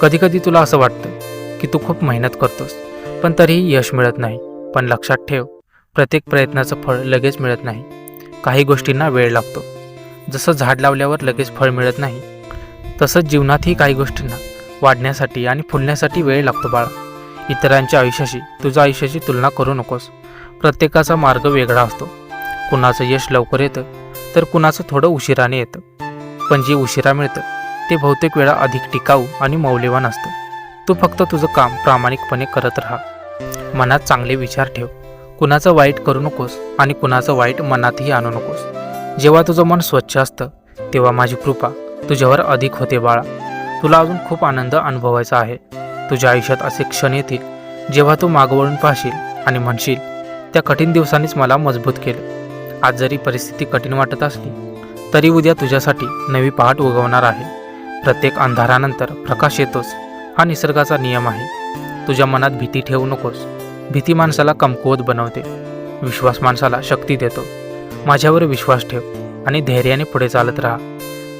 कधीकधी तुला असं वाटतं की तू खूप मेहनत करतोस, पण तरीही यश मिळत नाही. पण लक्षात ठेव, प्रत्येक प्रयत्नाचं फळ लगेच मिळत नाही. काही गोष्टींना वेळ लागतो. जसं झाड लावल्यावर लगेच फळ मिळत नाही, तसंच जीवनातही काही गोष्टींना वाढण्यासाठी आणि फुलण्यासाठी वेळ लागतो बाळा. इतरांच्या आयुष्याशी तुझ्या आयुष्याची तुलना करू नकोस. प्रत्येकाचा मार्ग वेगळा असतो. कुणाचं यश लवकर येतं तर कुणाचं थोडं उशिराने येतं. पण जे उशिरा मिळतं ते बहुतेक वेळा अधिक टिकाऊ आणि मौल्यवान असतं. तू फक्त तुझं काम प्रामाणिकपणे करत राहा. मनात चांगले विचार ठेव. कुणाचं वाईट करू नकोस आणि कुणाचं वाईट मनातही आणू नकोस. जेव्हा तुझं मन स्वच्छ असतं तेव्हा माझी कृपा तुझ्यावर अधिक होते बाळा. तुला अजून खूप आनंद अनुभवायचा आहे. तुझ्या आयुष्यात असे क्षण येतील जेव्हा तू मागवळून पाहशील आणि म्हणशील, त्या कठीण दिवसांनीच मला मजबूत केलं. आज जरी परिस्थिती कठीण वाटत असली तरी उद्या तुझ्यासाठी नवी पहाट उगवणार आहे. प्रत्येक अंधारानंतर प्रकाश येतोच, हा निसर्गाचा नियम आहे. तुझ्या मनात भीती ठेवू नकोस. भीती माणसाला कमकुवत बनवते. विश्वास माणसाला शक्ती देतो. माझ्यावर विश्वास ठेव आणि धैर्याने पुढे चालत राहा.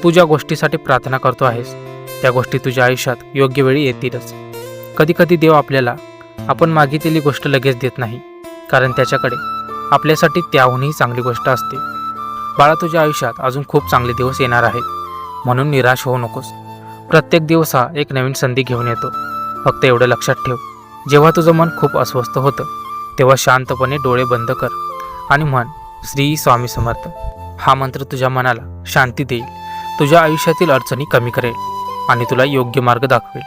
तू ज्या गोष्टीसाठी प्रार्थना करतो आहेस त्या गोष्टी तुझ्या आयुष्यात योग्य वेळी येतीलच. कधीकधी देव आपल्याला आपण मागितलेली गोष्ट लगेच देत नाही, कारण त्याच्याकडे आपल्यासाठी त्याहूनही चांगली गोष्ट असते. बाळा, तुझ्या आयुष्यात अजून खूप चांगले दिवस येणार आहेत, म्हणून निराश होऊ नकोस. प्रत्येक दिवस हा एक नवीन संधी घेऊन येतो. फक्त एवढं लक्षात ठेव, जेव्हा तुझं मन खूप अस्वस्थ होतं तेव्हा शांतपणे डोळे बंद कर आणि म्हण, श्री स्वामी समर्थ. हा मंत्र तुझ्या मनाला शांती देईल, तुझ्या आयुष्यातील अडचणी कमी करेल आणि तुला योग्य मार्ग दाखवेल.